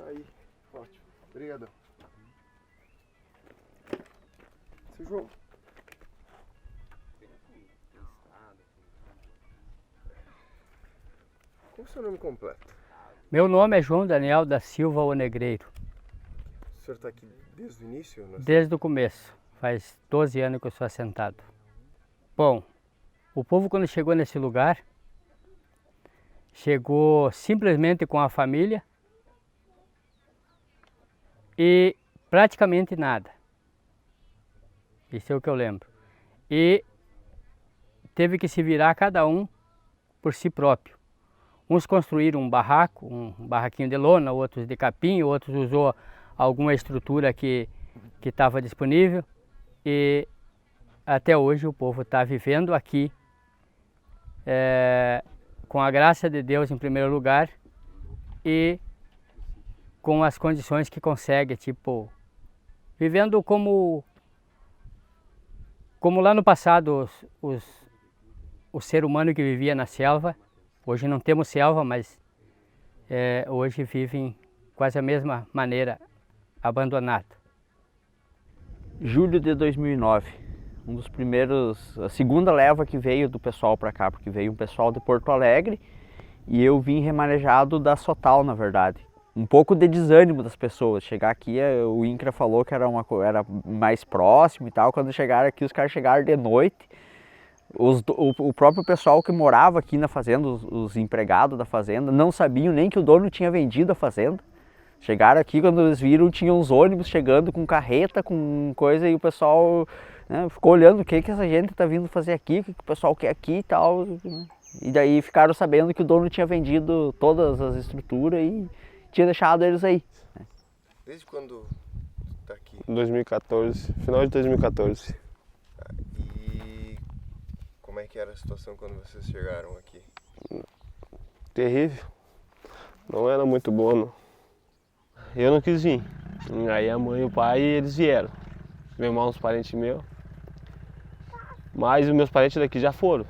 Aí, ótimo. Obrigadão. Seu João. Qual é o seu nome completo? Meu nome é João Daniel da Silva Onegreiro. O senhor está aqui desde o início? Desde o começo. Faz 12 anos que eu sou assentado. Bom, o povo quando chegou nesse lugar, chegou simplesmente com a família e praticamente nada. Isso é o que eu lembro. E teve que se virar cada um por si próprio. Uns construíram um barraco, um barraquinho de lona, outros de capim, outros usou alguma estrutura que estava disponível. E até hoje o povo está vivendo aqui, com a graça de Deus em primeiro lugar e com as condições que consegue, tipo, vivendo como lá no passado o ser humano que vivia na selva. Hoje não temos selva, mas hoje vivem quase a mesma maneira, abandonado. Julho de 2009, um dos primeiros, a segunda leva que veio do pessoal para cá, porque veio um pessoal de Porto Alegre e eu vim remanejado da Sotal, na verdade. Um pouco de desânimo das pessoas. Chegar aqui, o INCRA falou que era mais próximo e tal. Quando chegaram aqui, os caras chegaram de noite. O próprio pessoal que morava aqui na fazenda, os empregados da fazenda, não sabiam nem que o dono tinha vendido a fazenda. Chegaram aqui, quando eles viram, tinha uns ônibus chegando com carreta, com coisa, e o pessoal, né, ficou olhando o que essa gente está vindo fazer aqui, o que o pessoal quer aqui e tal. E daí ficaram sabendo que o dono tinha vendido todas as estruturas e tinha deixado eles aí. Desde quando está aqui? 2014, final de 2014. E como é que era a situação quando vocês chegaram aqui? Terrível. Não era muito boa, não. Eu não quis vir. Aí a mãe e o pai, eles vieram. Meu irmão, uns parentes meus. Mas os meus parentes daqui já foram.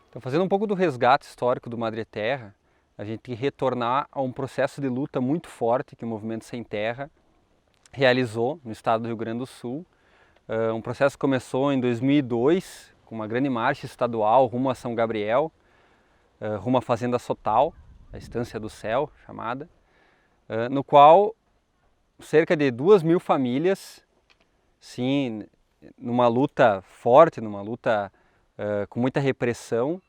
Então, fazendo um pouco do resgate histórico do Madre Terra, a gente tem que retornar a um processo de luta muito forte que o Movimento Sem Terra realizou no estado do Rio Grande do Sul. Um processo que começou em 2002, com uma grande marcha estadual rumo a São Gabriel, rumo à Fazenda Sotal, a Estância do Céu, chamada, no qual cerca de 2.000 famílias, sim, numa luta forte, numa luta com muita repressão,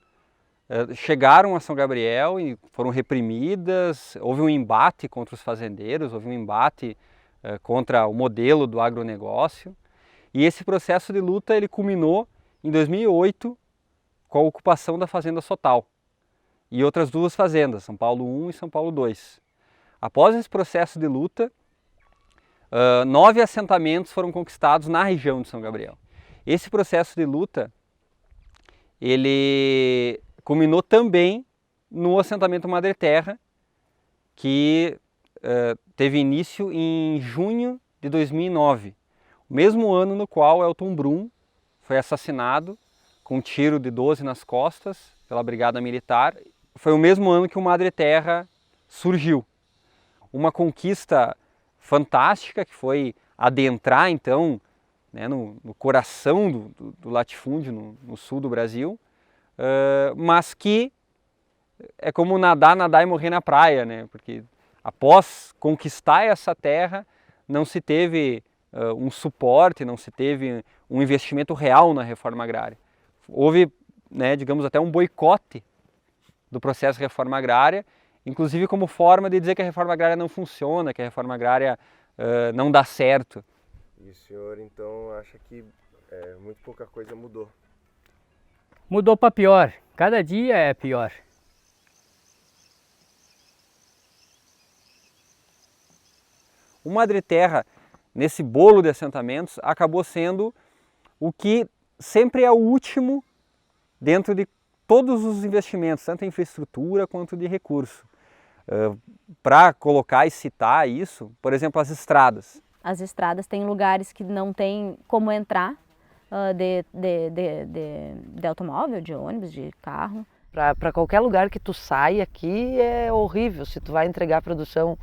chegaram a São Gabriel e foram reprimidas. Houve um embate contra os fazendeiros, houve um embate contra o modelo do agronegócio. E esse processo de luta ele culminou em 2008 com a ocupação da Fazenda Sotal e outras duas fazendas, São Paulo I e São Paulo II. Após esse processo de luta, 9 assentamentos foram conquistados na região de São Gabriel. Esse processo de luta ele culminou também no assentamento Madre Terra, que teve início em junho de 2009, o mesmo ano no qual Elton Brum foi assassinado com um tiro de 12 nas costas pela Brigada Militar. Foi o mesmo ano que o Madre Terra surgiu. Uma conquista fantástica que foi adentrar então, né, no coração do latifúndio no sul do Brasil, mas que é como nadar e morrer na praia, né? Porque após conquistar essa terra não se teve um suporte, não se teve um investimento real na reforma agrária. Houve, né, digamos, até um boicote do processo de reforma agrária, inclusive como forma de dizer que a reforma agrária não funciona, que a reforma agrária não dá certo. E o senhor então acha que muito pouca coisa mudou? Mudou para pior, cada dia é pior. O Madre Terra, nesse bolo de assentamentos, acabou sendo o que sempre é o último dentro de todos os investimentos, tanto em infraestrutura quanto de recurso. Para colocar e citar isso, por exemplo, as estradas. As estradas têm lugares que não tem como entrar de automóvel, de ônibus, de carro. Para qualquer lugar que tu sai aqui é horrível. Se tu vai entregar a produção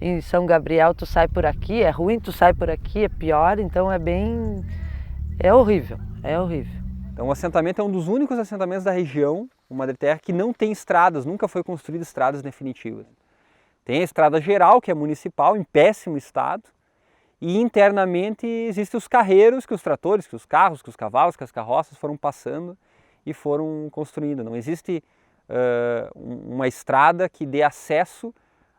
em São Gabriel, tu sai por aqui, é ruim, tu sai por aqui, é pior, então é horrível, é horrível. Então o assentamento é um dos únicos assentamentos da região, o Madre Terra, que não tem estradas, nunca foi construído estradas definitivas. Tem a estrada geral, que é municipal, em péssimo estado, e internamente existem os carreiros que os tratores, que os carros, que os cavalos, que as carroças foram passando e foram construindo. Não existe uma estrada que dê acesso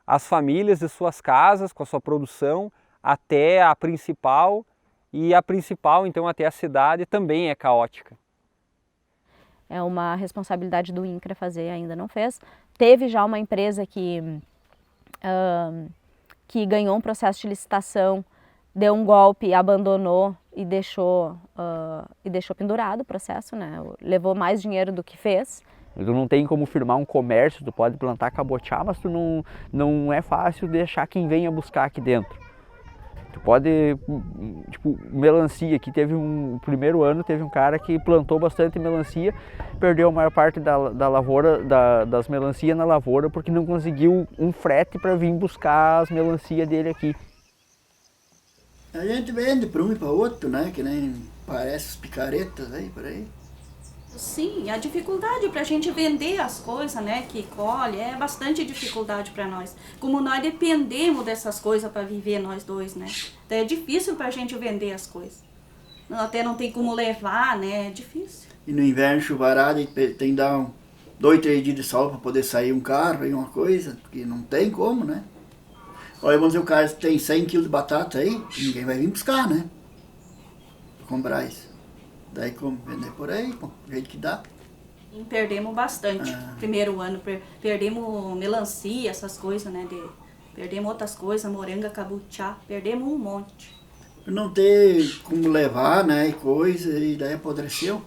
às famílias de suas casas, com a sua produção, até a principal, e a principal, então, até a cidade, também é caótica. É uma responsabilidade do INCRA fazer, ainda não fez. Teve já uma empresa que ganhou um processo de licitação, deu um golpe, abandonou e deixou pendurado o processo, né? Levou mais dinheiro do que fez. Tu não tem como firmar um comércio, tu pode plantar cabotiá, mas tu não é fácil deixar quem venha buscar aqui dentro. Tu pode, tipo, melancia, aqui o primeiro ano teve um cara que plantou bastante melancia, perdeu a maior parte da lavoura, das melancias na lavoura, porque não conseguiu um frete para vir buscar as melancias dele aqui. A gente vende para um e para outro, né, que nem parece os picaretas aí, por aí. Sim, a dificuldade para a gente vender as coisas, né, que colhe, é bastante dificuldade para nós. Como nós dependemos dessas coisas para viver nós dois, né? Então é difícil para a gente vender as coisas. Até não tem como levar, né? É difícil. E no inverno chuvarada tem que dar 2, 3 dias de sol para poder sair um carro e uma coisa, porque não tem como, né? Olha, vamos dizer, o cara tem 100 kg de batata aí, ninguém vai vir buscar, né? Pra comprar isso. Daí como vender por aí, do jeito que dá. E perdemos bastante. Primeiro ano, perdemos melancia, essas coisas, né? Perdemos outras coisas, moranga, cabotiá, perdemos um monte. Por não ter como levar, né, e coisa, e daí apodreceu.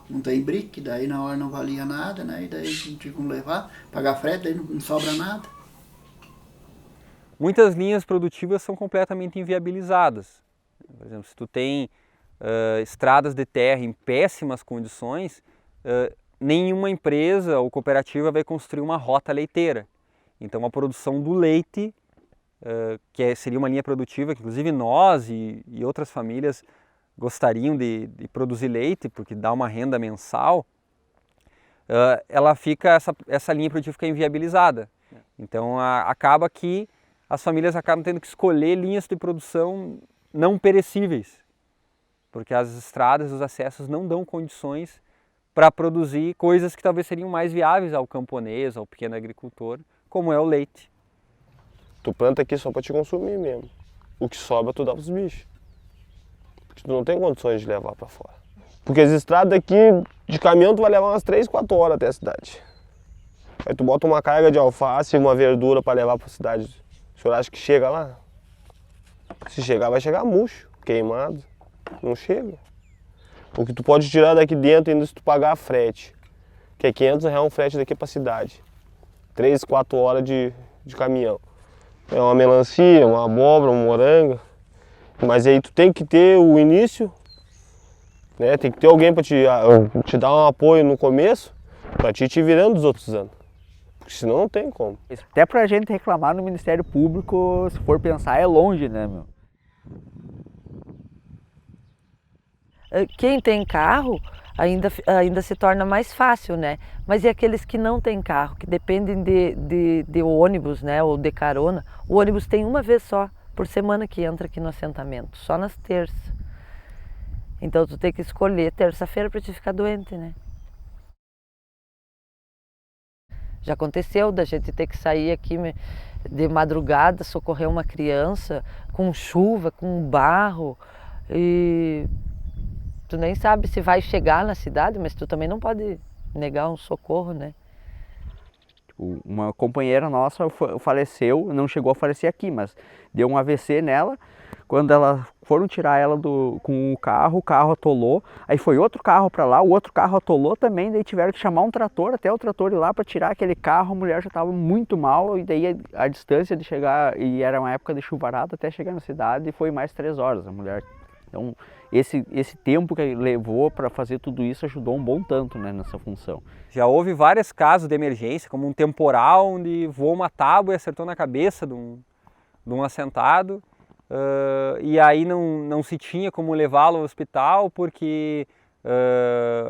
Não tem brique, daí na hora não valia nada, né? E daí não tinha como levar, pagar frete, daí não sobra nada. Muitas linhas produtivas são completamente inviabilizadas. Por exemplo, se tu tem estradas de terra em péssimas condições, nenhuma empresa ou cooperativa vai construir uma rota leiteira. Então a produção do leite, seria uma linha produtiva que inclusive nós e outras famílias gostariam de produzir leite, porque dá uma renda mensal, essa linha produtiva fica inviabilizada. Então acaba que as famílias acabam tendo que escolher linhas de produção não perecíveis, porque as estradas, os acessos não dão condições para produzir coisas que talvez seriam mais viáveis ao camponês, ao pequeno agricultor, como é o leite. Tu planta aqui só para te consumir mesmo. O que sobra tu dá pros bichos. Porque tu não tem condições de levar para fora. Porque as estradas aqui de caminhão tu vai levar umas 3, 4 horas até a cidade. Aí tu bota uma carga de alface e uma verdura para levar para a cidade. O senhor acha que chega lá? Se chegar, vai chegar murcho, queimado. Não chega. O que tu pode tirar daqui dentro ainda se tu pagar a frete, que é R$500 um frete daqui para a cidade. 3, 4 horas de caminhão. É uma melancia, uma abóbora, um morango. Mas aí tu tem que ter o início, né? Tem que ter alguém para te dar um apoio no começo, para te virando dos outros anos. Porque senão não tem como. Até pra gente reclamar no Ministério Público, se for pensar, é longe, né, meu? Quem tem carro ainda se torna mais fácil, né? Mas e aqueles que não têm carro, que dependem de ônibus, né, ou de carona? O ônibus tem uma vez só por semana que entra aqui no assentamento, só nas terças. Então tu tem que escolher terça-feira para te ficar doente, né? Já aconteceu da gente ter que sair aqui de madrugada, socorrer uma criança com chuva, com barro, e tu nem sabe se vai chegar na cidade, mas tu também não pode negar um socorro, né? Uma companheira nossa faleceu, não chegou a falecer aqui, mas deu um AVC nela. Quando foram tirar ela com o carro atolou, aí foi outro carro para lá, o outro carro atolou também, daí tiveram que chamar um trator, até o trator ir lá para tirar aquele carro. A mulher já estava muito mal, e daí a distância de chegar, e era uma época de chuvarada, até chegar na cidade, foi mais 3 horas. A mulher Então, esse tempo que levou para fazer tudo isso ajudou um bom tanto, né, nessa função. Já houve vários casos de emergência, como um temporal onde voou uma tábua e acertou na cabeça de um assentado, e aí não se tinha como levá-lo ao hospital porque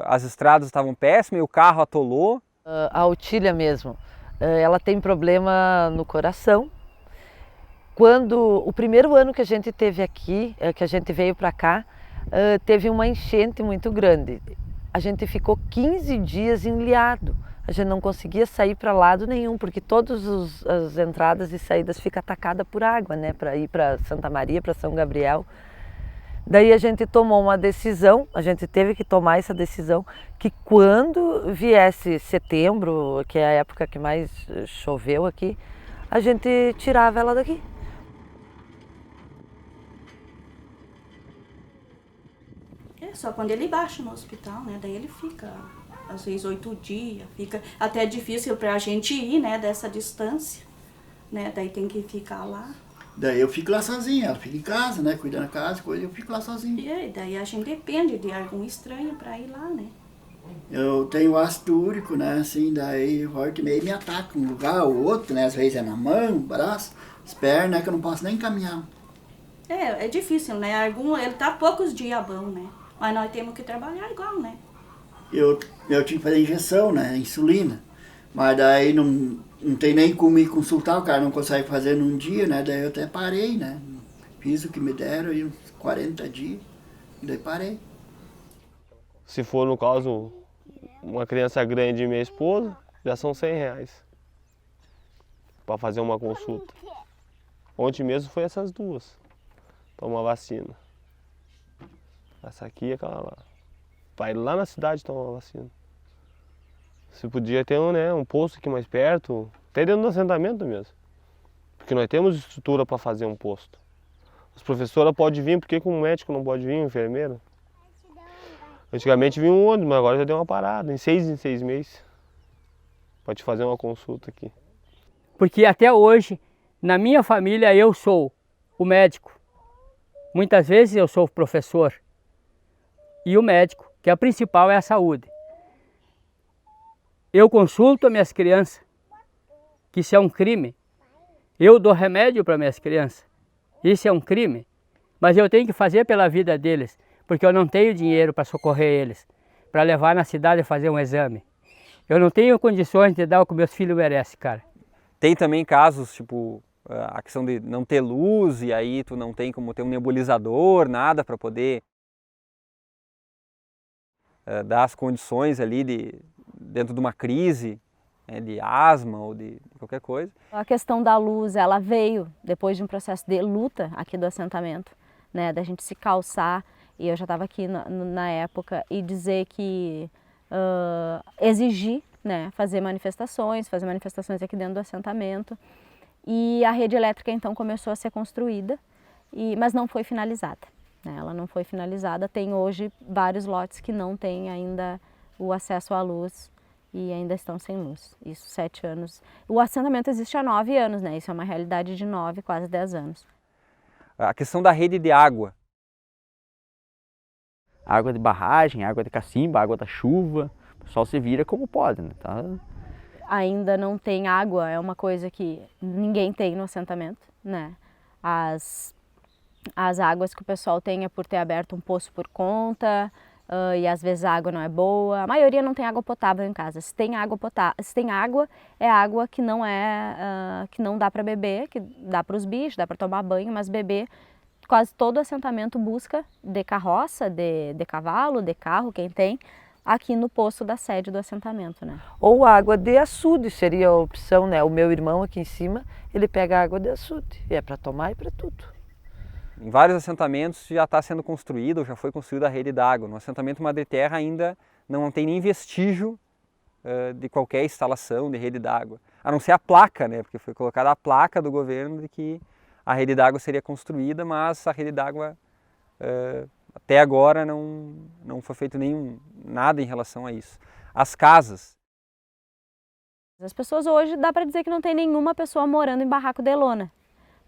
as estradas estavam péssimas e o carro atolou. A Otília mesmo, ela tem problema no coração. Quando o primeiro ano que a gente teve aqui, que a gente veio para cá, teve uma enchente muito grande. A gente ficou 15 dias enliado. A gente não conseguia sair para lado nenhum, porque todas as entradas e saídas ficam atacadas por água, né? Para ir para Santa Maria, para São Gabriel. Daí a gente tomou uma decisão, a gente teve que tomar essa decisão, que quando viesse setembro, que é a época que mais choveu aqui, a gente tirava ela daqui. Só quando ele baixa no hospital, né? Daí ele fica, às vezes, 8 dias. Fica até difícil pra gente ir, né? Dessa distância, né? Daí tem que ficar lá. Daí eu fico lá sozinha, ela fica em casa, né? Cuidando da casa, coisa, eu fico lá sozinho. E daí a gente depende de algum estranho pra ir lá, né? Eu tenho ácido úrico, né? Assim, daí volta e meio me ataca um lugar ou outro, né? Às vezes é na mão, braço, as pernas, que eu não posso nem caminhar. É difícil, né? Ele tá poucos dias bom, né? Mas nós temos que trabalhar igual, né? Eu tive que fazer injeção, né? Insulina. Mas daí não tem nem como ir consultar, o cara não consegue fazer num dia, né? Daí eu até parei, né? Fiz o que me deram aí uns 40 dias, daí parei. Se for, no caso, uma criança grande e minha esposa, já são R$100 para fazer uma consulta. Ontem mesmo foi essas duas, para uma vacina. Essa aqui e aquela lá. Vai lá na cidade tomar uma vacina. Se podia ter um posto aqui mais perto, até dentro do assentamento mesmo. Porque nós temos estrutura para fazer um posto. As professoras podem vir, por que o médico não pode vir, o enfermeiro? Antigamente vinha um ônibus, mas agora já deu uma parada, em 6 meses. Pode fazer uma consulta aqui. Porque até hoje, na minha família, eu sou o médico. Muitas vezes eu sou o professor. E o médico, que a principal é a saúde. Eu consulto as minhas crianças, que isso é um crime. Eu dou remédio para minhas crianças, isso é um crime. Mas eu tenho que fazer pela vida deles, porque eu não tenho dinheiro para socorrer eles, para levar na cidade e fazer um exame. Eu não tenho condições de dar o que meus filhos merecem, cara. Tem também casos, tipo, a questão de não ter luz e aí tu não tem como ter um nebulizador, nada para poder dar as condições ali dentro de uma crise, de asma ou de qualquer coisa. A questão da luz, ela veio depois de um processo de luta aqui do assentamento, né, da gente se calçar, e eu já estava aqui na época, e dizer que exigir, né, fazer manifestações aqui dentro do assentamento, e a rede elétrica então começou a ser construída, mas não foi finalizada. Ela não foi finalizada, tem hoje vários lotes que não têm ainda o acesso à luz e ainda estão sem luz. Isso 7 anos. O assentamento existe há 9 anos, né? Isso é uma realidade de 9, quase 10 anos. A questão da rede de água. Água de barragem, água de cacimba, água da chuva, o pessoal se vira como pode, né? Tá? Ainda não tem água, é uma coisa que ninguém tem no assentamento, né? As águas que o pessoal tem é por ter aberto um poço por conta, e às vezes a água não é boa. A maioria não tem água potável em casa. Se tem água é água que não que não dá para beber, que dá para os bichos, dá para tomar banho, mas beber, quase todo assentamento busca de carroça, de cavalo, de carro, quem tem, aqui no poço da sede do assentamento, né? Ou água de açude seria a opção, né? O meu irmão aqui em cima, ele pega água de açude, e é para tomar e para tudo. Em vários assentamentos já está sendo construída ou já foi construída a rede d'água. No assentamento Madre Terra ainda não tem nem vestígio de qualquer instalação de rede d'água. A não ser a placa, né? Porque foi colocada a placa do governo de que a rede d'água seria construída, mas a rede d'água até agora não foi feito nada em relação a isso. As casas. As pessoas hoje dá para dizer que não tem nenhuma pessoa morando em barraco de lona.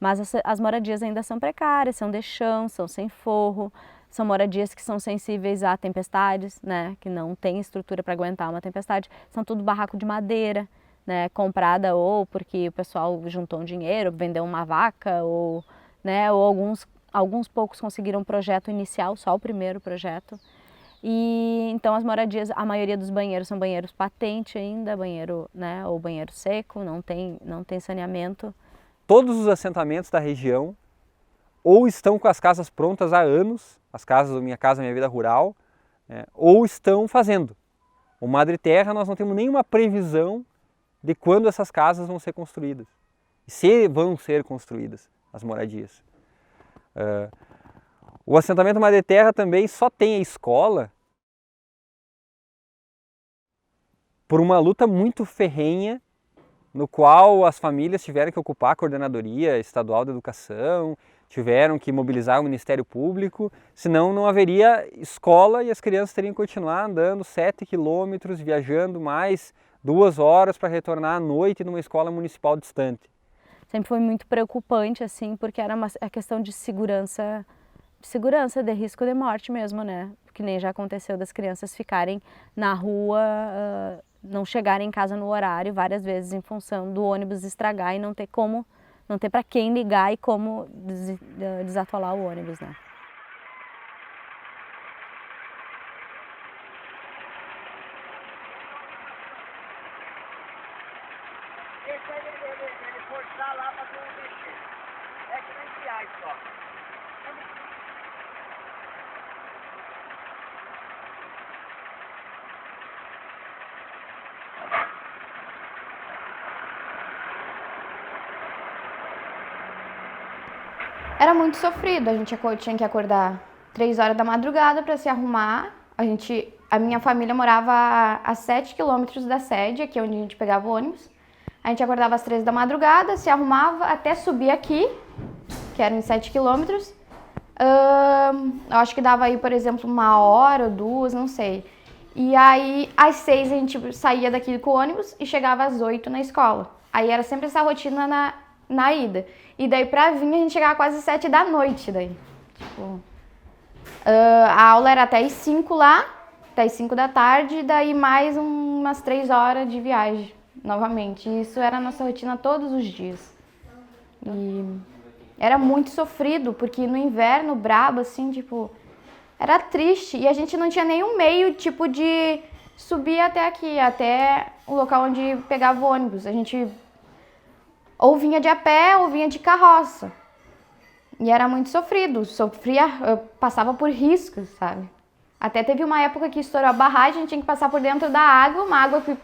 Mas as moradias ainda são precárias, são de chão, são sem forro, São moradias que são sensíveis a tempestades, né? Que não tem estrutura para aguentar uma tempestade. São tudo barraco de madeira, né? Comprada ou porque o pessoal juntou um dinheiro, vendeu uma vaca, ou, né? Ou alguns poucos conseguiram um projeto inicial, só o primeiro projeto. E então as moradias, a maioria dos banheiros são banheiros patente ainda, banheiro, né? Ou banheiro seco, não tem saneamento. Todos os assentamentos da região ou estão com as casas prontas há anos, as casas do Minha Casa Minha Vida Rural, ou estão fazendo. O Madre Terra nós não temos nenhuma previsão de quando essas casas vão ser construídas, se vão ser construídas as moradias. O assentamento Madre Terra também só tem a escola por uma luta muito ferrenha, no qual as famílias tiveram que ocupar a Coordenadoria Estadual de Educação, tiveram que mobilizar o Ministério Público, senão não haveria escola e as crianças teriam que continuar andando 7 quilômetros, viajando mais 2 horas para retornar à noite numa escola municipal distante. Sempre foi muito preocupante, assim, porque era a questão de segurança, de risco de morte mesmo, né? Que nem já aconteceu das crianças ficarem na rua, não chegarem em casa no horário várias vezes em função do ônibus estragar e não ter para quem ligar e como desatolar o ônibus, né? Esse aí ele forçar lá para não mexer. É que nem viagem só. Era muito sofrido, a gente tinha que acordar 3 horas da madrugada para se arrumar. A minha família morava a 7 quilômetros da sede, aqui onde a gente pegava o ônibus. A gente acordava às 3 da madrugada, se arrumava até subir aqui, que eram 7 quilômetros. Eu acho que dava aí, por exemplo, 1 hora ou 2, não sei. E aí, às 6 a gente saía daqui com o ônibus e chegava às 8 na escola. Aí era sempre essa rotina na ida. E daí pra vir a gente chegava quase 7 da noite daí. Tipo, a aula era até as 5 lá, até as 5 da tarde, e daí mais umas 3 horas de viagem novamente. E isso era a nossa rotina todos os dias. E era muito sofrido, porque no inverno brabo, assim, tipo, era triste. E a gente não tinha nenhum meio, tipo, de subir até aqui, até o local onde pegava o ônibus. A gente ou vinha de a pé ou vinha de carroça. E era muito sofrido, eu passava por riscos, sabe? Até teve uma época que estourou a barragem, a gente tinha que passar por dentro da água, uma água que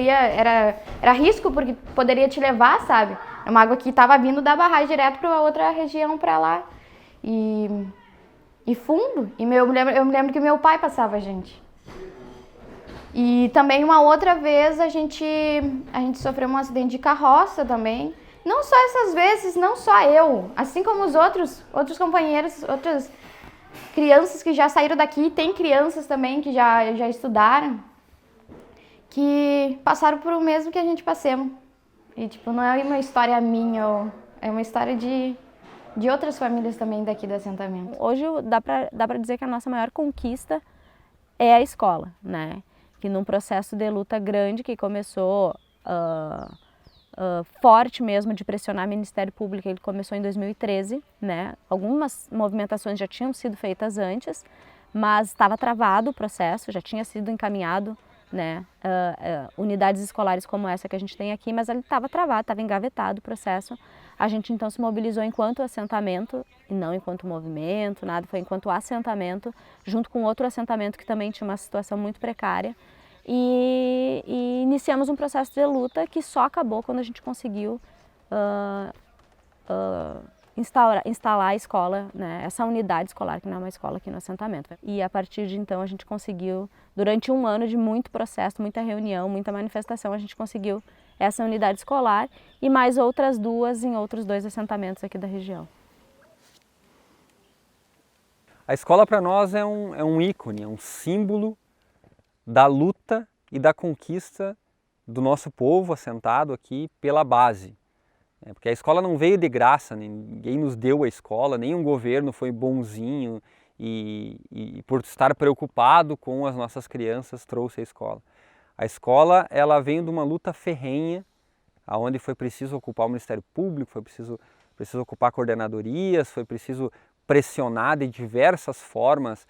era risco porque poderia te levar, sabe? É uma água que estava vindo da barragem direto para outra região para lá. E fundo. E eu me lembro que meu pai passava a gente. E também uma outra vez a gente sofreu um acidente de carroça também. Não só essas vezes, não só eu, assim como os outros companheiros, outras crianças que já saíram daqui, tem crianças também que já estudaram, que passaram por o mesmo que a gente passamos. E tipo, não é uma história minha, é uma história de outras famílias também daqui do assentamento. Hoje dá pra dizer que a nossa maior conquista é a escola, né? Que num processo de luta grande que começou forte mesmo de pressionar o Ministério Público, ele começou em 2013, né? Algumas movimentações já tinham sido feitas antes, mas estava travado o processo, já tinha sido encaminhado, né? Unidades escolares como essa que a gente tem aqui, mas ele estava travado, estava engavetado o processo. A gente então se mobilizou enquanto assentamento, e não enquanto movimento, nada, foi enquanto assentamento, junto com outro assentamento que também tinha uma situação muito precária. E iniciamos um processo de luta que só acabou quando a gente conseguiu instalar a escola, né, essa unidade escolar, que não é uma escola aqui no assentamento. E a partir de então a gente conseguiu, durante 1 ano de muito processo, muita reunião, muita manifestação, a gente conseguiu essa unidade escolar e mais outras 2 em outros 2 assentamentos aqui da região. A escola para nós é um ícone, é um símbolo da luta e da conquista do nosso povo assentado aqui pela base. Porque a escola não veio de graça, ninguém nos deu a escola, nenhum governo foi bonzinho e por estar preocupado com as nossas crianças trouxe a escola. A escola, ela vem de uma luta ferrenha, onde foi preciso ocupar o Ministério Público, foi preciso ocupar coordenadorias, foi preciso pressionar de diversas formas,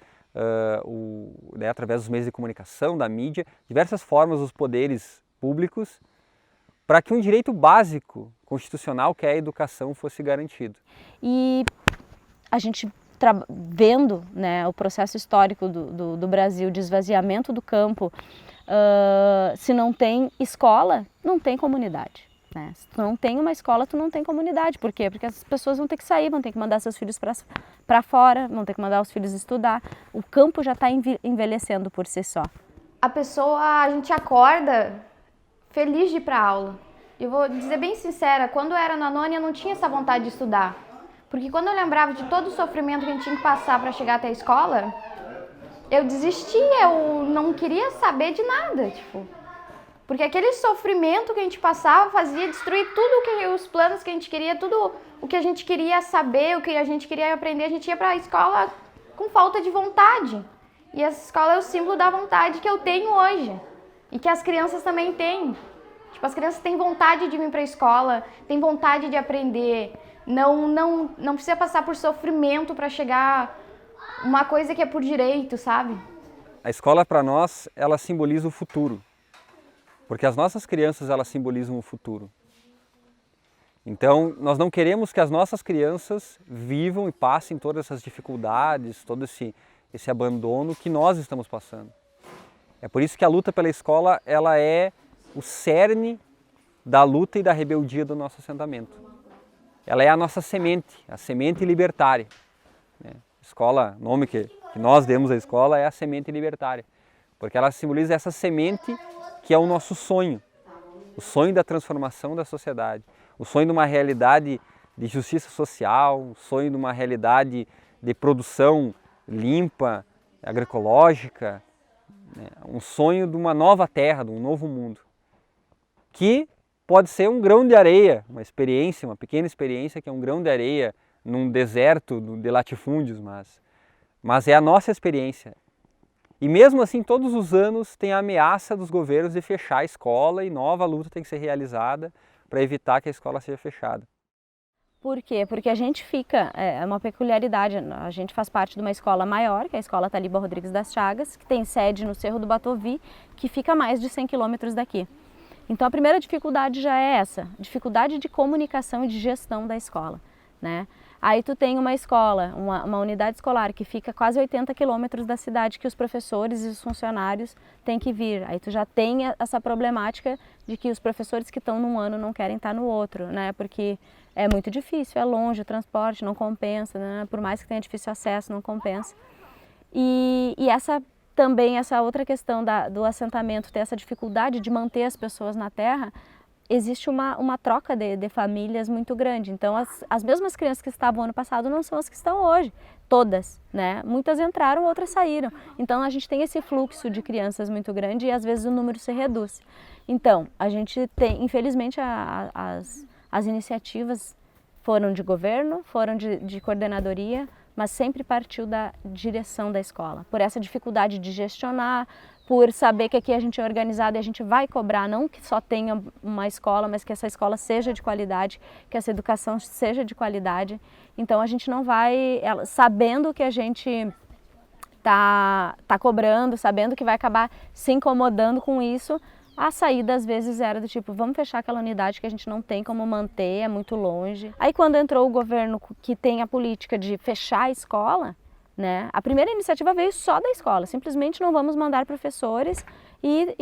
através dos meios de comunicação, da mídia, diversas formas os poderes públicos, para que um direito básico constitucional, que é a educação, fosse garantido. E a gente vendo, né, o processo histórico do Brasil de esvaziamento do campo, se não tem escola, não tem comunidade. Né? Se tu não tem uma escola, tu não tem comunidade. Por quê? Porque as pessoas vão ter que sair, vão ter que mandar seus filhos para fora, vão ter que mandar os filhos estudar. O campo já está envelhecendo por si só. A gente acorda feliz de ir para aula. Eu vou dizer bem sincera, quando eu era na nona eu não tinha essa vontade de estudar. Porque quando eu lembrava de todo o sofrimento que a gente tinha que passar para chegar até a escola, eu desistia, eu não queria saber de nada, tipo. Porque aquele sofrimento que a gente passava fazia destruir tudo os planos que a gente queria, tudo o que a gente queria saber, o que a gente queria aprender. A gente ia para a escola com falta de vontade. E essa escola é o símbolo da vontade que eu tenho hoje. E que as crianças também têm. Tipo, as crianças têm vontade de vir para a escola, têm vontade de aprender. Não precisa passar por sofrimento para chegar uma coisa que é por direito, sabe? A escola, para nós, ela simboliza o futuro. Porque as nossas crianças, elas simbolizam o futuro. Então, nós não queremos que as nossas crianças vivam e passem todas essas dificuldades, todo esse abandono que nós estamos passando. É por isso que a luta pela escola, ela é o cerne da luta e da rebeldia do nosso assentamento. Ela é a nossa semente, a semente libertária. Escola, o nome que nós demos à escola é a semente libertária, porque ela simboliza essa semente que é o nosso sonho, o sonho da transformação da sociedade, o sonho de uma realidade de justiça social, o sonho de uma realidade de produção limpa, agroecológica, um sonho de uma nova terra, de um novo mundo, que pode ser um grão de areia, uma experiência, uma pequena experiência que é um grão de areia num deserto de latifúndios, mas é a nossa experiência. E mesmo assim, todos os anos tem a ameaça dos governos de fechar a escola e nova luta tem que ser realizada para evitar que a escola seja fechada. Por quê? Porque a gente é uma peculiaridade, a gente faz parte de uma escola maior, que é a Escola Taliba Rodrigues das Chagas, que tem sede no Cerro do Batovi, que fica a mais de 100 quilômetros daqui. Então a primeira dificuldade já é essa, dificuldade de comunicação e de gestão da escola, né? Aí tu tem uma escola, uma unidade escolar que fica quase 80 quilômetros da cidade que os professores e os funcionários têm que vir. Aí tu já tem essa problemática de que os professores que estão num ano não querem estar no outro, né? Porque é muito difícil, é longe, o transporte não compensa, né? Por mais que tenha difícil acesso, não compensa. E essa outra questão do assentamento, ter essa dificuldade de manter as pessoas na terra, existe uma troca de famílias muito grande. Então, as mesmas crianças que estavam ano passado não são as que estão hoje, todas, né? Muitas entraram, outras saíram. Então, a gente tem esse fluxo de crianças muito grande e às vezes o número se reduz. Então, a gente tem, infelizmente, as iniciativas foram de governo, foram de coordenadoria, mas sempre partiu da direção da escola, por essa dificuldade de gestionar, por saber que aqui a gente é organizado e a gente vai cobrar, não que só tenha uma escola, mas que essa escola seja de qualidade, que essa educação seja de qualidade. Então a gente não vai, sabendo que a gente tá cobrando, sabendo que vai acabar se incomodando com isso, a saída às vezes era do tipo, vamos fechar aquela unidade que a gente não tem como manter, é muito longe. Aí quando entrou o governo que tem a política de fechar a escola, né, a primeira iniciativa veio só da escola, simplesmente não vamos mandar professores e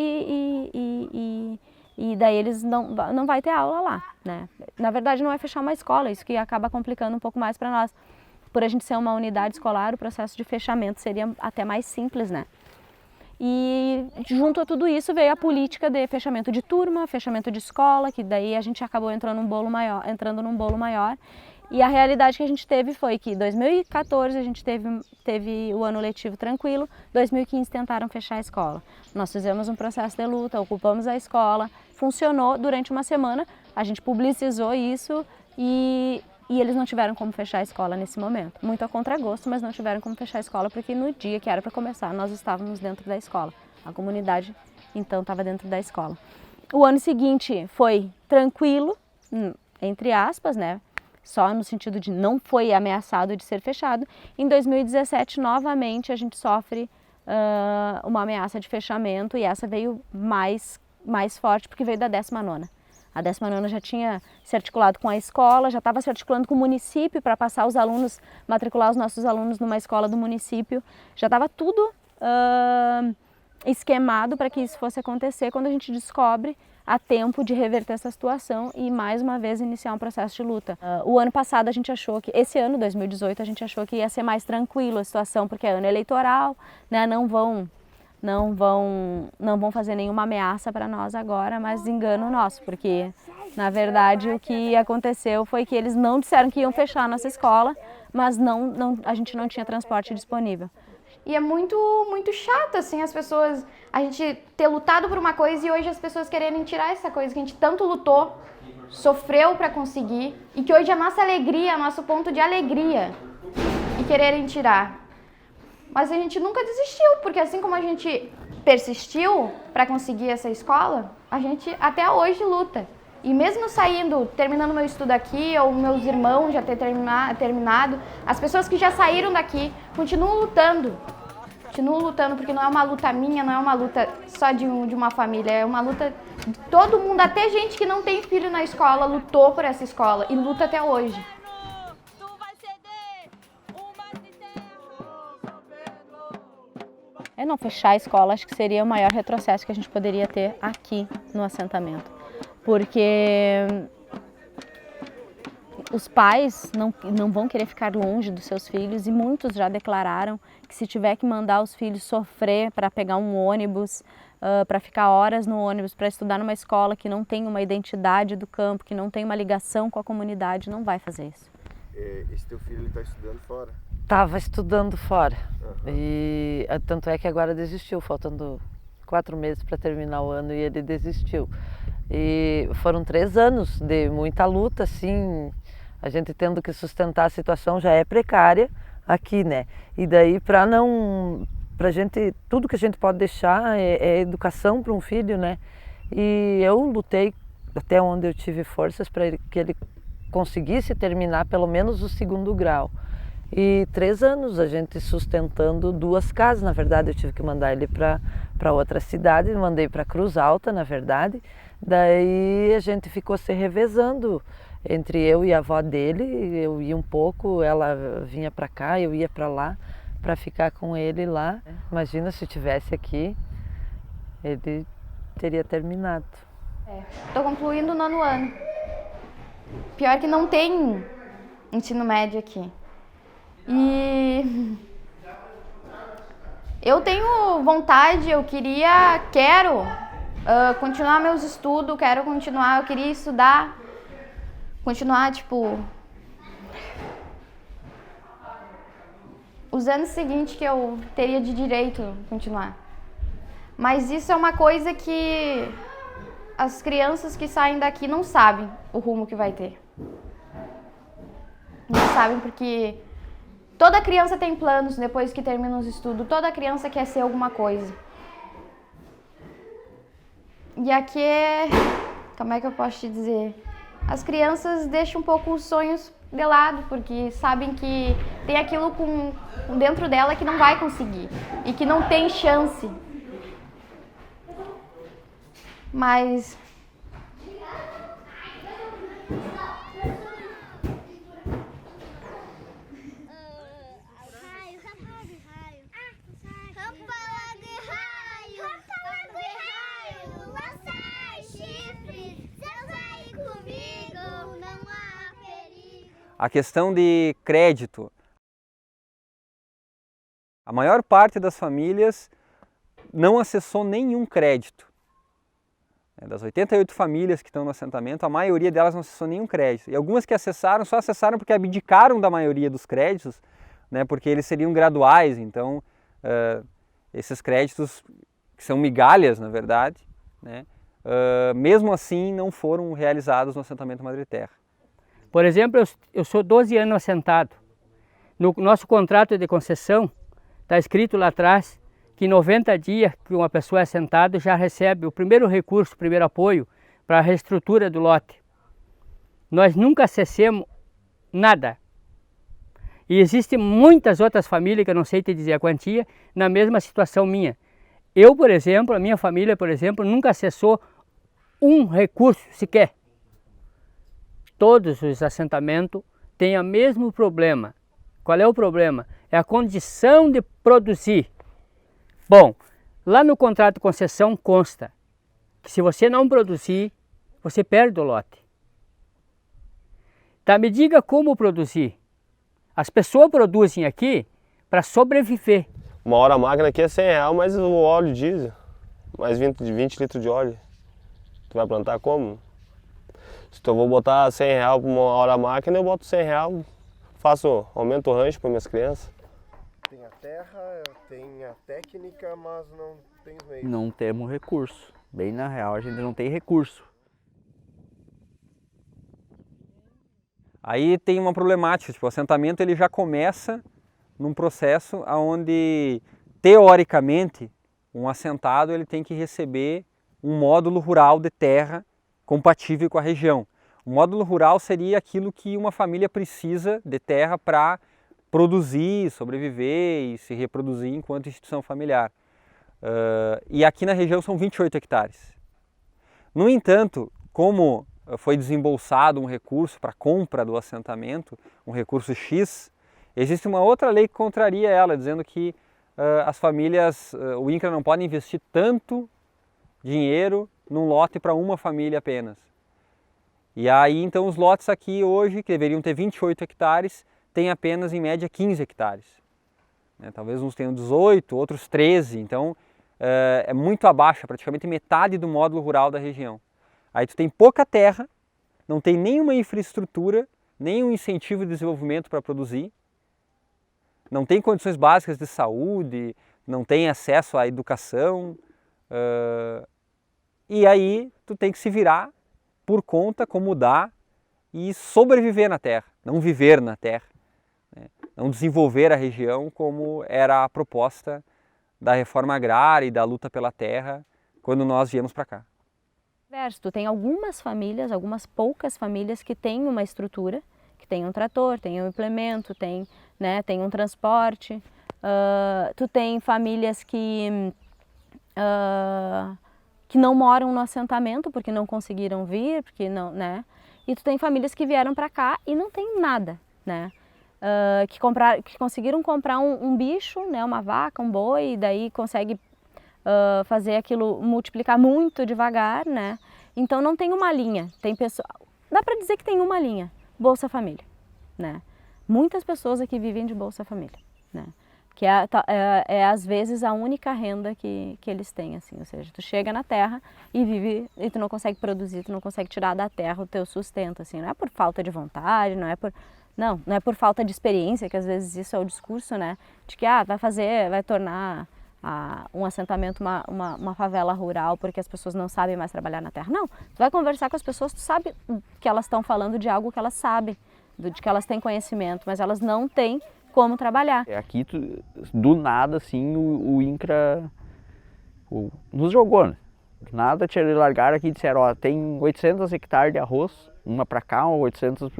daí eles não vai ter aula lá, né. Na verdade não é fechar uma escola, isso que acaba complicando um pouco mais para nós. Por a gente ser uma unidade escolar, o processo de fechamento seria até mais simples, né. E junto a tudo isso veio a política de fechamento de turma, fechamento de escola, que daí a gente acabou entrando num bolo maior. E a realidade que a gente teve foi que em 2014 a gente teve o ano letivo tranquilo, 2015 tentaram fechar a escola. Nós fizemos um processo de luta, ocupamos a escola, funcionou durante uma semana, a gente publicizou isso e e eles não tiveram como fechar a escola nesse momento. Muito a contragosto, mas não tiveram como fechar a escola porque no dia que era para começar nós estávamos dentro da escola. A comunidade então estava dentro da escola. O ano seguinte foi tranquilo, entre aspas, né? Só no sentido de não foi ameaçado de ser fechado. Em 2017, novamente, a gente sofre uma ameaça de fechamento e essa veio mais forte porque veio da 19ª. A 19ª já tinha se articulado com a escola, já estava se articulando com o município para passar os alunos, matricular os nossos alunos numa escola do município. Já estava tudo esquemado para que isso fosse acontecer quando a gente descobre a tempo de reverter essa situação e mais uma vez iniciar um processo de luta. O ano passado a gente achou que, esse ano, 2018, a gente achou que ia ser mais tranquilo a situação porque é ano eleitoral, né? Não vão fazer nenhuma ameaça para nós agora, mas engano nosso, porque na verdade o que aconteceu foi que eles não disseram que iam fechar a nossa escola, mas a gente não tinha transporte disponível. E é muito chato, assim, as pessoas, a gente ter lutado por uma coisa e hoje as pessoas quererem tirar essa coisa que a gente tanto lutou, sofreu para conseguir e que hoje é a nossa alegria, nosso ponto de alegria e quererem tirar. Mas a gente nunca desistiu, porque assim como a gente persistiu para conseguir essa escola, a gente até hoje luta. E mesmo terminando meu estudo aqui, ou meus irmãos já ter terminado, as pessoas que já saíram daqui continuam lutando. Continuam lutando porque não é uma luta minha, não é uma luta só de uma família, é uma luta de todo mundo, até gente que não tem filho na escola lutou por essa escola e luta até hoje. Não fechar a escola acho que seria o maior retrocesso que a gente poderia ter aqui no assentamento. Porque os pais não vão querer ficar longe dos seus filhos e muitos já declararam que se tiver que mandar os filhos sofrer para pegar um ônibus, para ficar horas no ônibus, para estudar numa escola que não tem uma identidade do campo, que não tem uma ligação com a comunidade, não vai fazer isso. Esse teu filho está estudando fora? Estava estudando fora. E tanto é que agora desistiu, faltando 4 meses para terminar o ano e ele desistiu. E foram 3 anos de muita luta, assim, a gente tendo que sustentar a situação já é precária aqui, né? E daí pra gente, tudo que a gente pode deixar é educação para um filho, né? E eu lutei até onde eu tive forças para que ele conseguisse terminar pelo menos o 2º grau. E 3 anos a gente sustentando 2 casas, na verdade eu tive que mandar ele para outra cidade, mandei para Cruz Alta, na verdade. Daí a gente ficou se revezando entre eu e a avó dele, eu ia um pouco, ela vinha para cá, eu ia para lá, para ficar com ele lá. Imagina se eu estivesse aqui, ele teria terminado. Estou concluindo o 9º ano. Pior que não tem ensino médio aqui. E eu tenho vontade, quero continuar meus estudos, eu queria estudar, continuar, os anos seguintes que eu teria de direito continuar. Mas isso é uma coisa que as crianças que saem daqui não sabem o rumo que vai ter. Não sabem porque toda criança tem planos depois que termina os estudos, toda criança quer ser alguma coisa. E aqui como é que eu posso te dizer? As crianças deixam um pouco os sonhos de lado, porque sabem que tem aquilo dentro dela que não vai conseguir e que não tem chance. Mas a questão de crédito. A maior parte das famílias não acessou nenhum crédito. Das 88 famílias que estão no assentamento, a maioria delas não acessou nenhum crédito. E algumas que acessaram, só acessaram porque abdicaram da maioria dos créditos, né, porque eles seriam graduais. Então, esses créditos, que são migalhas, na verdade, né, mesmo assim não foram realizados no assentamento Madre Terra. Por exemplo, eu sou 12 anos assentado. No nosso contrato de concessão, está escrito lá atrás que 90 dias que uma pessoa é assentada já recebe o primeiro recurso, o primeiro apoio para a reestrutura do lote. Nós nunca acessemos nada. E existem muitas outras famílias, que eu não sei te dizer a quantia, na mesma situação minha. Eu, por exemplo, a minha família, por exemplo, nunca acessou um recurso sequer. Todos os assentamentos têm o mesmo problema. Qual é o problema? É a condição de produzir. Bom, lá no contrato de concessão consta que se você não produzir, você perde o lote. Tá, me diga como produzir. As pessoas produzem aqui para sobreviver. Uma hora a máquina aqui é R$100, mas o óleo diesel, mais 20 litros de óleo. Tu vai plantar como? Se eu vou botar R$100 por uma hora a máquina, eu boto R$100, aumento o rancho para minhas crianças. Tem a terra, tem a técnica, mas não tem os meios. Não temos recurso. Bem na real, a gente não tem recurso. Aí tem uma problemática, tipo, o assentamento ele já começa num processo onde, teoricamente, um assentado ele tem que receber um módulo rural de terra compatível com a região. O módulo rural seria aquilo que uma família precisa de terra para produzir, sobreviver e se reproduzir enquanto instituição familiar. E aqui na região são 28 hectares. No entanto, como foi desembolsado um recurso para compra do assentamento, um recurso X, existe uma outra lei que contraria ela, dizendo que as famílias, o INCRA não pode investir tanto dinheiro num lote para uma família apenas. E aí então os lotes aqui hoje, que deveriam ter 28 hectares, têm apenas em média 15 hectares. Talvez uns tenham 18, outros 13, então é muito abaixo, praticamente metade do módulo rural da região. Aí tu tem pouca terra, não tem nenhuma infraestrutura, nenhum incentivo de desenvolvimento para produzir, não tem condições básicas de saúde, não tem acesso à educação, e aí tu tem que se virar por conta, como dá, e sobreviver na terra, não viver na terra, né? Não desenvolver a região como era a proposta da reforma agrária e da luta pela terra quando nós viemos para cá. Tu tem algumas famílias, algumas poucas famílias que têm uma estrutura, que tem um trator, tem um implemento, tem um transporte. Tu tem famílias que não moram no assentamento porque não conseguiram vir, porque não, né? E tu tem famílias que vieram para cá e não tem nada, né? Que conseguiram comprar um bicho, né? Uma vaca, um boi, e daí consegue fazer aquilo multiplicar muito devagar, né? Então não tem uma linha, tem pessoa, dá para dizer que tem uma linha, Bolsa Família, né? Muitas pessoas aqui vivem de Bolsa Família, né? Que é às vezes a única renda que eles têm, assim, ou seja, tu chega na terra e vive, e tu não consegue produzir, tu não consegue tirar da terra o teu sustento, assim, não é por falta de vontade, não é por falta de experiência, que às vezes isso é o discurso, né, de que vai tornar um assentamento uma favela rural porque as pessoas não sabem mais trabalhar na terra. Não, tu vai conversar com as pessoas, tu sabe que elas estão falando de algo que elas sabem, de que elas têm conhecimento, mas elas não têm como trabalhar. Aqui, do nada, assim, o INCRA nos jogou, né? Do nada, largaram aqui e disseram, ó, tem 800 hectares de arroz, uma para cá, 800,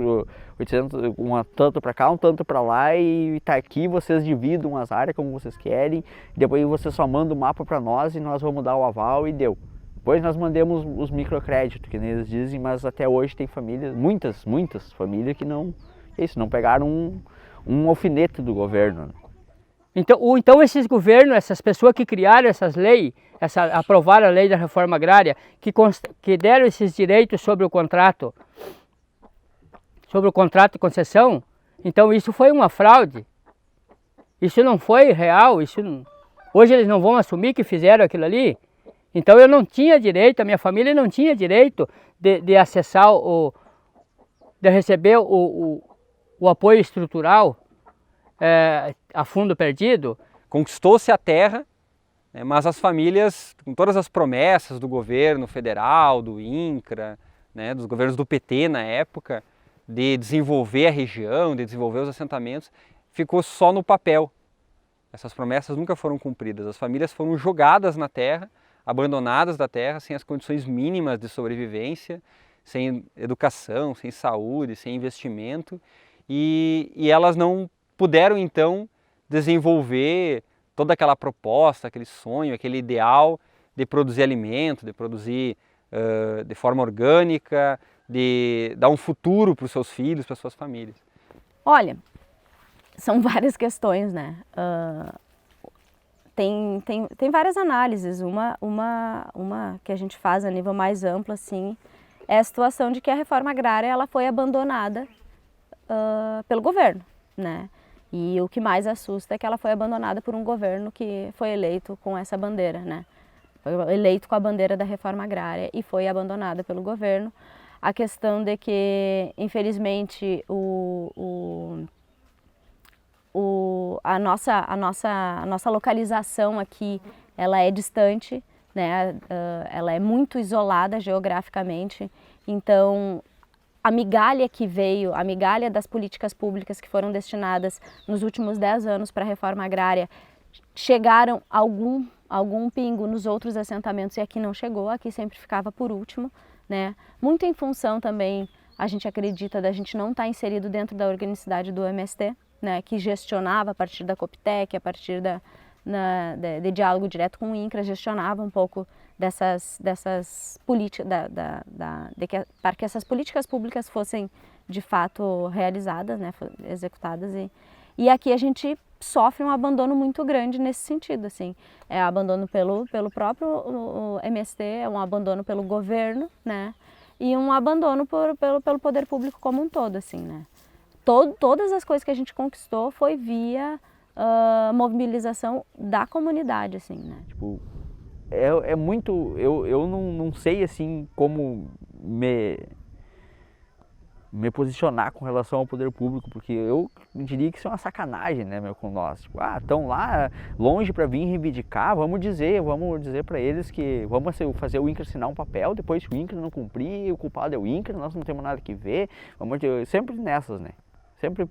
uma tanto para cá, um tanto para lá, e tá aqui, vocês dividam as áreas como vocês querem, depois você só manda o mapa para nós e nós vamos dar o aval e deu. Depois nós mandamos os microcréditos, que nem eles dizem, mas até hoje tem famílias, muitas famílias que não pegaram um alfinete do governo. Então esses governos, essas pessoas que criaram essas leis, aprovaram a lei da reforma agrária, que deram esses direitos sobre o contrato de concessão, então isso foi uma fraude. Isso não foi real, hoje eles não vão assumir que fizeram aquilo ali. Então eu não tinha direito, a minha família não tinha direito de acessar, de receber o apoio estrutural a fundo perdido. Conquistou-se a terra, né, mas as famílias, com todas as promessas do governo federal, do INCRA, né, dos governos do PT na época, de desenvolver a região, de desenvolver os assentamentos, ficou só no papel. Essas promessas nunca foram cumpridas. As famílias foram jogadas na terra, abandonadas da terra, sem as condições mínimas de sobrevivência, sem educação, sem saúde, sem investimento, e elas não puderam então desenvolver toda aquela proposta, aquele sonho, aquele ideal de produzir alimento, de produzir de forma orgânica, de dar um futuro para os seus filhos, para as suas famílias. Olha, são várias questões, né? Tem várias análises. Uma que a gente faz a nível mais amplo, assim, é a situação de que a reforma agrária ela foi abandonada pelo governo, né? E o que mais assusta é que ela foi abandonada por um governo que foi eleito com essa bandeira, né? Foi eleito com a bandeira da reforma agrária e foi abandonada pelo governo. A questão de que, infelizmente, a nossa localização aqui ela é distante, né? Ela é muito isolada geograficamente, então a migalha que veio, a migalha das políticas públicas que foram destinadas nos últimos 10 anos para a reforma agrária, chegaram algum pingo nos outros assentamentos e aqui não chegou, aqui sempre ficava por último, né? Muito em função também, a gente acredita, da gente não estar inserido dentro da organicidade do MST, né? Que gestionava a partir da Coptec, a partir de diálogo direto com o INCRA, gestionava um pouco dessas políticas, para que essas políticas públicas fossem de fato realizadas, né? Executadas. E aqui a gente sofre um abandono muito grande nesse sentido, assim, é abandono pelo próprio MST, é um abandono pelo governo, né, e um abandono pelo poder público como um todo, assim, né. Todas as coisas que a gente conquistou foi via mobilização da comunidade, assim, né. Tipo, é muito, eu não sei, assim, como me posicionar com relação ao poder público, porque eu diria que isso é uma sacanagem, né, com nós. Tipo, estão lá longe para vir reivindicar, vamos dizer para eles que vamos fazer o INCRA assinar um papel, depois se o INCRA não cumprir, o culpado é o INCRA, nós não temos nada que ver, sempre nessas, né, sempre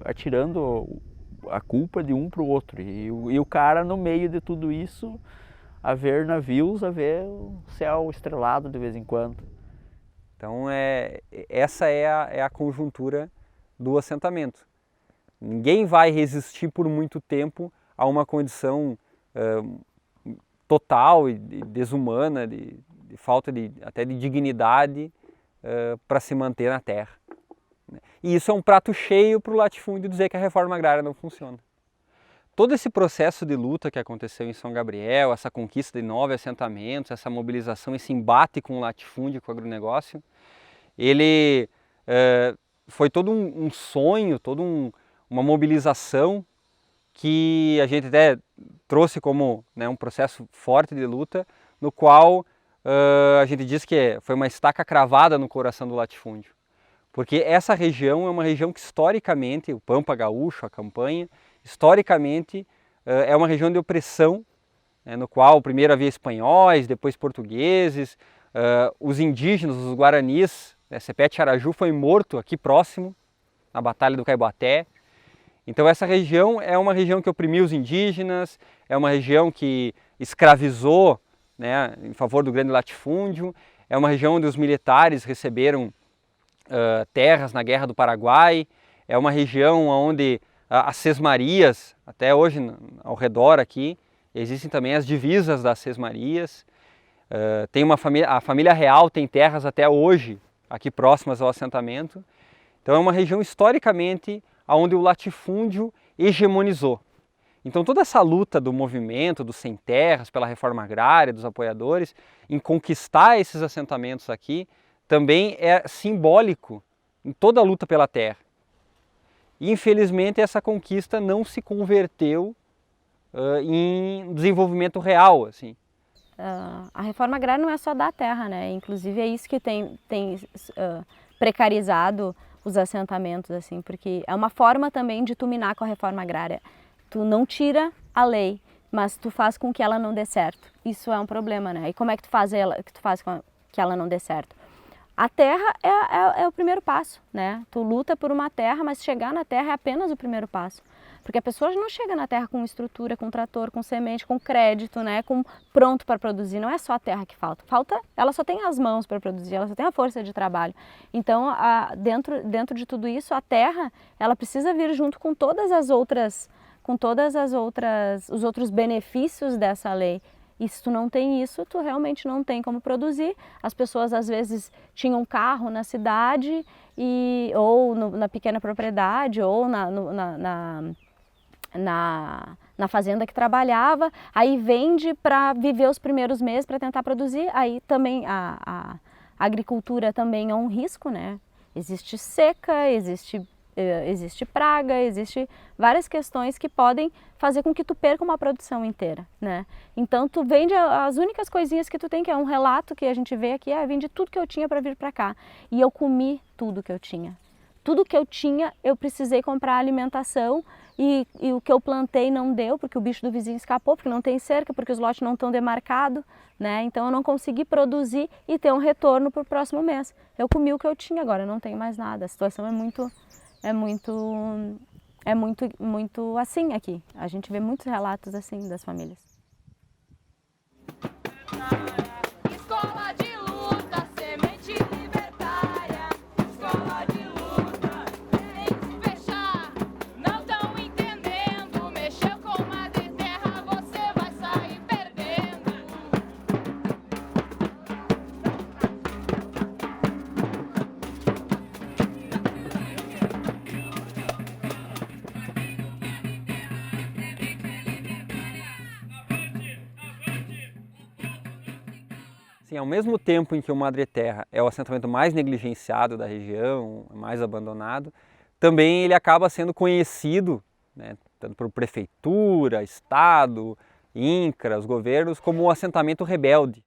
atirando a culpa de um para o outro, e o cara no meio de tudo isso, a ver navios, a ver o céu estrelado de vez em quando. Então, essa é a conjuntura do assentamento. Ninguém vai resistir por muito tempo a uma condição total e desumana, de falta até de dignidade para se manter na terra. E isso é um prato cheio para o latifúndio dizer que a reforma agrária não funciona. Todo esse processo de luta que aconteceu em São Gabriel, essa conquista de 9 assentamentos, essa mobilização, esse embate com o latifúndio, com o agronegócio, ele foi todo um sonho, toda uma mobilização que a gente até trouxe como, né, um processo forte de luta, no qual a gente diz que foi uma estaca cravada no coração do latifúndio. Porque essa região é uma região que historicamente, o Pampa Gaúcho, a campanha, historicamente é uma região de opressão, né, no qual primeiro havia espanhóis, depois portugueses, os indígenas, os guaranis, né, Sepete Araju foi morto aqui próximo, na Batalha do Caiboaté. Então essa região é uma região que oprimiu os indígenas, é uma região que escravizou, né, em favor do grande latifúndio, é uma região onde os militares receberam terras na Guerra do Paraguai, é uma região onde as sesmarias, até hoje ao redor aqui, existem também as divisas das sesmarias. Tem a família real tem terras até hoje aqui próximas ao assentamento. Então é uma região historicamente onde o latifúndio hegemonizou. Então toda essa luta do movimento, dos sem terras, pela reforma agrária, dos apoiadores, em conquistar esses assentamentos aqui, também é simbólico em toda a luta pela terra. E, infelizmente, essa conquista não se converteu em desenvolvimento real, assim. A reforma agrária não é só da terra, né? Inclusive é isso que tem precarizado os assentamentos, assim, porque é uma forma também de tu minar com a reforma agrária. Tu não tira a lei, mas tu faz com que ela não dê certo. Isso é um problema, né? E como é que tu faz com que ela não dê certo? A terra é o primeiro passo, né? Tu luta por uma terra, mas chegar na terra é apenas o primeiro passo. Porque a pessoa não chega na terra com estrutura, com trator, com semente, com crédito, né? Pronto para produzir. Não é só a terra que falta. Ela só tem as mãos para produzir, ela só tem a força de trabalho. Então, dentro de tudo isso, a terra, ela precisa vir junto com todas as outras, os outros benefícios dessa lei. E se tu não tem isso, tu realmente não tem como produzir. As pessoas às vezes tinham carro na cidade, ou na pequena propriedade, ou na fazenda que trabalhava, aí vende para viver os primeiros meses, para tentar produzir. Aí também a agricultura também é um risco, né? Existe seca, existe praga, existe várias questões que podem fazer com que tu perca uma produção inteira, né? Então tu vende as únicas coisinhas que tu tem, que é um relato que a gente vê aqui, vendi tudo que eu tinha para vir para cá. E eu comi tudo que eu tinha. Tudo que eu tinha, eu precisei comprar alimentação e o que eu plantei não deu, porque o bicho do vizinho escapou, porque não tem cerca, porque os lotes não estão demarcados, né? Então eu não consegui produzir e ter um retorno para o próximo mês. Eu comi o que eu tinha, agora eu não tenho mais nada. A situação é muito assim aqui. A gente vê muitos relatos assim das famílias. Escola de luta, semente libertária. Escola de luta, querem se fechar. Não estão entendendo. Mexeu com Madre Terra, você vai sair perdendo. Sim, ao mesmo tempo em que o Madre Terra é o assentamento mais negligenciado da região, mais abandonado, também ele acaba sendo conhecido, né, tanto por prefeitura, estado, INCRA, os governos, como o assentamento rebelde.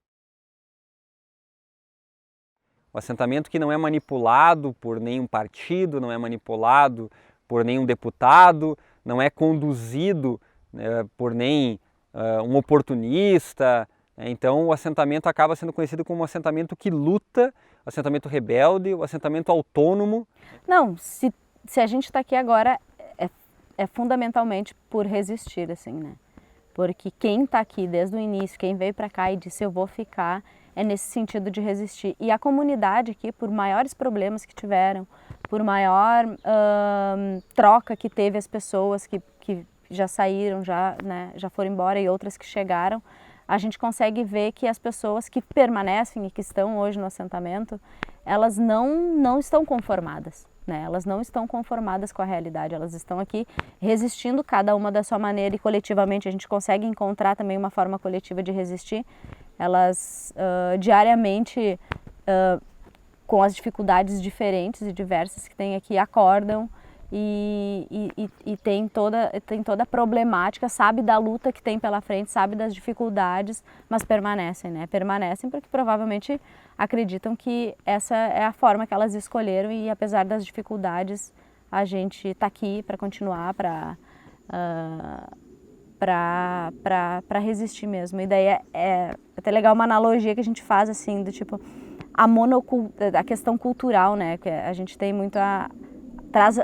O assentamento que não é manipulado por nenhum partido, não é manipulado por nenhum deputado, não é conduzido, né, por nem um oportunista. Então o assentamento acaba sendo conhecido como um assentamento que luta, o assentamento rebelde, o assentamento autônomo. Não, se a gente está aqui agora é fundamentalmente por resistir, assim, né? Porque quem está aqui desde o início, quem veio para cá e disse eu vou ficar, é nesse sentido de resistir. E a comunidade aqui, por maiores problemas que tiveram, por maior troca que teve as pessoas que já saíram, já foram embora e outras que chegaram, a gente consegue ver que as pessoas que permanecem e que estão hoje no assentamento, elas não estão conformadas, né? Elas não estão conformadas com a realidade, elas estão aqui resistindo cada uma da sua maneira e coletivamente a gente consegue encontrar também uma forma coletiva de resistir. Elas diariamente, com as dificuldades diferentes e diversas que tem aqui, acordam e tem toda a problemática, sabe da luta que tem pela frente, sabe das dificuldades, mas permanecem, né? Permanecem porque provavelmente acreditam que essa é a forma que elas escolheram e apesar das dificuldades, a gente está aqui para continuar, para resistir mesmo. E daí é até legal uma analogia que a gente faz assim, do tipo, a questão cultural, né? Que a gente tem muito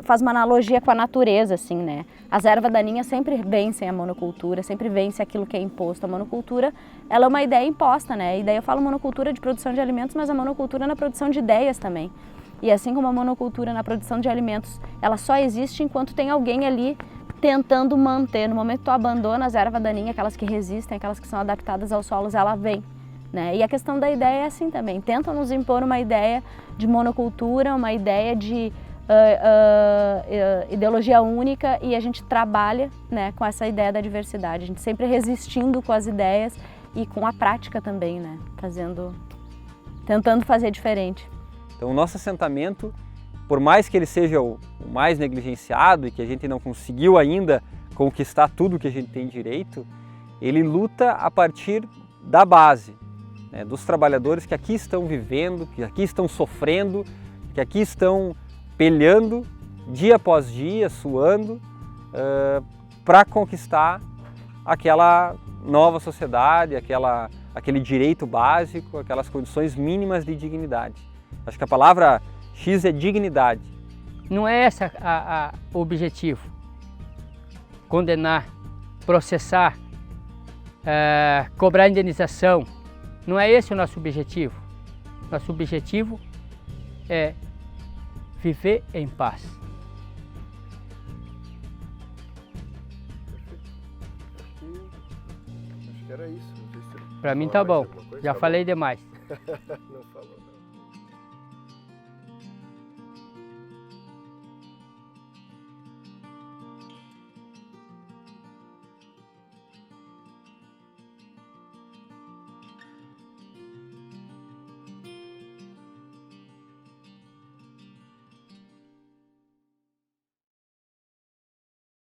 faz uma analogia com a natureza, assim, né? As ervas daninhas sempre vencem a monocultura, sempre vence aquilo que é imposto. A monocultura, ela é uma ideia imposta, né? E daí eu falo monocultura de produção de alimentos, mas a monocultura na produção de ideias também. E assim como a monocultura na produção de alimentos, ela só existe enquanto tem alguém ali tentando manter. No momento que tu abandona as ervas daninhas, aquelas que resistem, aquelas que são adaptadas aos solos, ela vem, né? E a questão da ideia é assim também. Tentam nos impor uma ideia de monocultura, uma ideia de ideologia única e a gente trabalha, né, com essa ideia da diversidade, a gente sempre resistindo com as ideias e com a prática também, né, tentando fazer diferente. Então o nosso assentamento, por mais que ele seja o mais negligenciado e que a gente não conseguiu ainda conquistar tudo que a gente tem direito, ele luta a partir da base, né, dos trabalhadores que aqui estão vivendo, que aqui estão sofrendo, que aqui estão pelhando dia após dia, suando, para conquistar aquela nova sociedade, aquele direito básico, aquelas condições mínimas de dignidade. Acho que a palavra X é dignidade. Não é esse o objetivo. Condenar, processar, cobrar indenização. Não é esse o nosso objetivo. Nosso objetivo é viver em paz. Acho que era isso. Para mim tá bom. Já falei demais. Não falou.